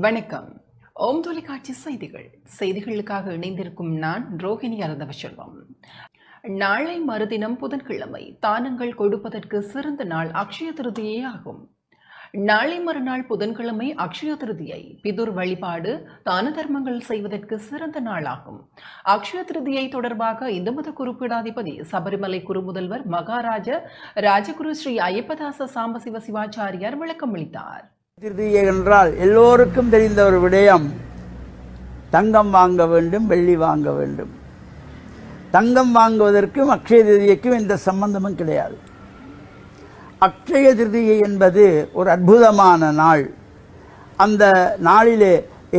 வணக்கம். ஓம் தொலைக்காட்சி செய்திகளுக்காக இணைந்திருக்கும் நான் ரோஹிணி அரந்தவசெல்வம். நாளை மறுதினம் புதன்கிழமை தானங்கள் கொடுப்பதற்கு சிறந்த நாள் அக்ஷய திருதியை ஆகும். நாளை மறுநாள் புதன்கிழமை அக்ஷய திருதியை பிதுர் வழிபாடு தான தர்மங்கள் செய்வதற்கு சிறந்த நாளாகும். அக்ஷய திருதியை தொடர்பாக இந்து மத குருபீடாதிபதி சபரிமலை குருமுதல்வர் மகாராஜ ராஜகுரு ஸ்ரீ ஐயப்பதாச சாம்பசிவ சிவாச்சாரியார் விளக்கம் அளித்தார். திருதியை என்றால் எல்லோருக்கும் தெரிந்த ஒரு விடயம். தங்கம் வாங்க வேண்டும், வெள்ளி வாங்க வேண்டும். தங்கம் வாங்குவதற்கும் அக்ஷய திருதியைக்கும் எந்த சம்பந்தமும் கிடையாது. அக்ஷய திருதியை என்பது ஒரு அற்புதமான நாள். அந்த நாளிலே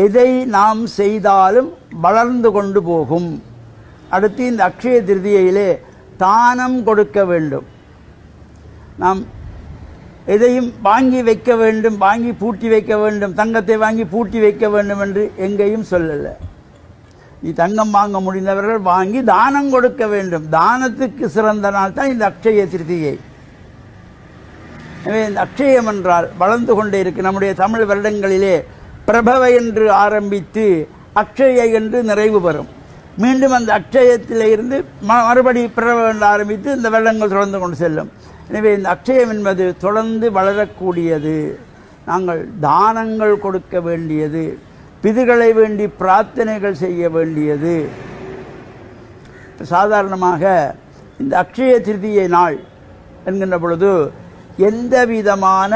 எதை நாம் செய்தாலும் வளர்ந்து கொண்டு போகும். அடுத்து இந்த அக்ஷய திருதியிலே தானம் கொடுக்க வேண்டும். நாம் எதையும் வாங்கி வைக்க வேண்டும், வாங்கி பூட்டி வைக்க வேண்டும், தங்கத்தை வாங்கி பூட்டி வைக்க வேண்டும் என்று எங்கேயும் சொல்லலை. நீ தங்கம் வாங்க முடிந்தவர்கள் வாங்கி தானம் கொடுக்க வேண்டும். தானத்துக்கு சிறந்த நாள் தான் இந்த அக்ஷய திருதியை. எனவே இந்த அக்ஷயம் என்றால் வளர்ந்து கொண்டே இருக்கு. நம்முடைய தமிழ் வருடங்களிலே பிரபவ என்று ஆரம்பித்து அக்ஷய என்று நிறைவு பெறும். மீண்டும் அந்த அக்ஷயத்திலே இருந்து மறுபடி பிரபவ என்று ஆரம்பித்து இந்த வருடங்கள் தொடர்ந்து கொண்டு செல்லும். எனவே இந்த அக்ஷயம் என்பது தொடர்ந்து வளரக்கூடியது. நாங்கள் தானங்கள் கொடுக்க வேண்டியது, பிதுகளை வேண்டி பிரார்த்தனைகள் செய்ய வேண்டியது. சாதாரணமாக இந்த அக்ஷய திருதியை நாள் என்கின்ற பொழுது எந்த விதமான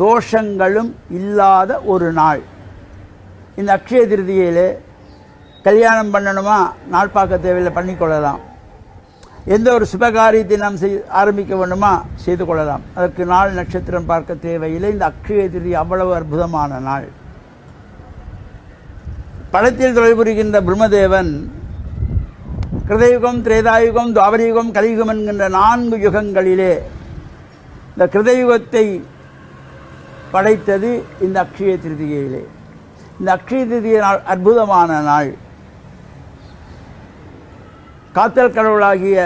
தோஷங்களும் இல்லாத ஒரு நாள். இந்த அக்ஷய திருதியிலே கல்யாணம் பண்ணணுமா, நாள் பார்க்க தேவையில்லை, பண்ணிக்கொள்ளலாம். எந்த ஒரு சுபகாரியத்தை நாம் ஆரம்பிக்க வேண்டுமா, செய்து கொள்ளலாம். அதற்கு நாள் நட்சத்திரம் பார்க்க தேவையில்லை. இந்த அக்ஷய திருதி அவ்வளவு அற்புதமான நாள். படத்தில் தொழில் புரிகின்ற பிரம்மதேவன் கிருதயுகம், திரேதாயுகம், துவாபரயுகம், கலியுகம் என்கின்ற 4 யுகங்களிலே இந்த கிருதயுகத்தை படைத்தது இந்த அக்ஷய திருதியிலே. இந்த அக்ஷய திருதிய நாள் அற்புதமான நாள். காத்தல் கடவுளாகிய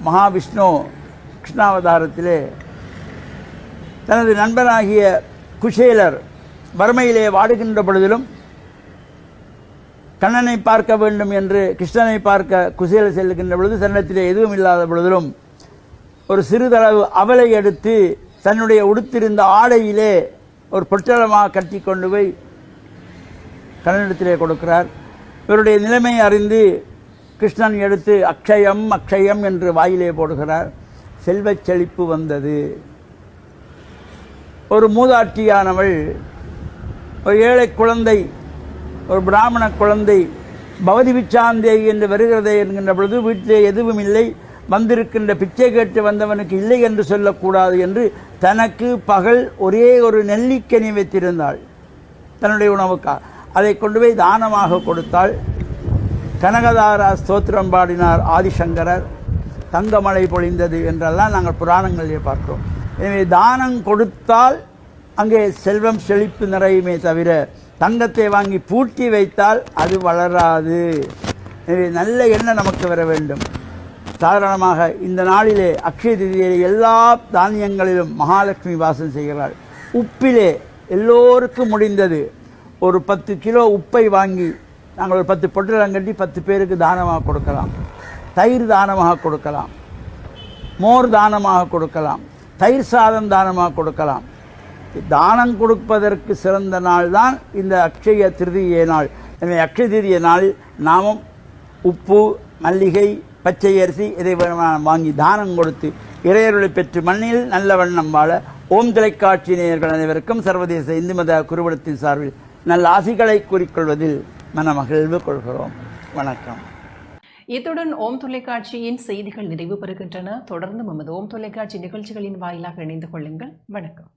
மகாவிஷ்ணு கிருஷ்ணாவதாரத்திலே தனது நண்பனாகிய குசேலர் வறுமையிலே வாடுகின்ற பொழுதிலும் கண்ணனை பார்க்க வேண்டும் என்று கிருஷ்ணனை பார்க்க குசேலர் செல்லுகின்ற பொழுது தன்னிடத்திலே எதுவும் இல்லாத பொழுதிலும் ஒரு சிறிதளவு அவலை எடுத்து தன்னுடைய உடுத்திருந்த ஆடையிலே ஒரு பொட்டலமாக கட்டி கொண்டு போய் கண்ணனிடத்திலே கொடுக்கிறார். இவருடைய நிலைமை அறிந்து கிருஷ்ணன் எடுத்து அக்ஷயம் அக்ஷயம் என்று வாயிலே போடுகிறார். செல்வச் செழிப்பு வந்தது. ஒரு மூதாட்டியானவள் ஒரு ஏழை குழந்தை, ஒரு பிராமண குழந்தை பவதி பிச்சாந்தேவி என்று வருகிறதே என்கின்ற பொழுது வீட்டிலே எதுவும் இல்லை, வந்திருக்கின்ற பிச்சை கேட்டு வந்தவனுக்கு இல்லை என்று சொல்லக்கூடாது என்று தனக்கு பகல் ஒரே ஒரு நெல்லிக்கனி வைத்திருந்தாள் தன்னுடைய உணவுக்காக. அதை கொண்டு போய் தானமாக கொடுத்தாள். கனகதாரா ஸ்தோத்திரம் பாடினார் ஆதிசங்கரர். தங்கமழை பொழிந்தது என்றெல்லாம் நாங்கள் புராணங்களிலே பார்க்கிறோம். எனவே தானம் கொடுத்தால் அங்கே செல்வம் செழிப்பு நிறையுமே தவிர தங்கத்தை வாங்கி பூட்டி வைத்தால் அது வளராது. எனவே நல்ல எண்ணம் நமக்கு வர வேண்டும். சாதாரணமாக இந்த நாளிலே அக்ஷய திருதியிலே எல்லா தானியங்களிலும் மகாலட்சுமி வாசம் செய்கிறாள். உப்பிலே எல்லோருக்கும் முடிந்தது ஒரு 10 கிலோ உப்பை வாங்கி நாங்கள் ஒரு 10 பொட்டலம் கட்டி 10 பேருக்கு தானமாக கொடுக்கலாம். தயிர் தானமாக கொடுக்கலாம், மோர் தானமாக கொடுக்கலாம், தயிர் சாதம் தானமாக கொடுக்கலாம். தானம் கொடுப்பதற்கு சிறந்த நாள் தான் இந்த அக்ஷய திருதியை நாள். எனவே அக்ஷய திருதியை நாளில் நாமும் உப்பு, மல்லிகை, பச்சை அரிசி இதை வாங்கி தானம் கொடுத்து இறையருளை பெற்று மண்ணில் நல்ல வண்ணம் வாழ ஓம் தொலைக்காட்சி நேயர்கள் அனைவருக்கும் சர்வதேச இந்து மத குருபடத்தின் சார்பில் நல்ல ஆசிகளை கூறிக்கொள்வதில் மனமகிழ்வு கொள்கிறோம். வணக்கம். இத்துடன் ஓம் தொலைக்காட்சியின் செய்திகள் நிறைவு பெறுகின்றன. தொடர்ந்து நமது ஓம் தொலைக்காட்சி நிகழ்ச்சிகளின் வாயிலாக இணைந்து கொள்ளுங்கள். வணக்கம்.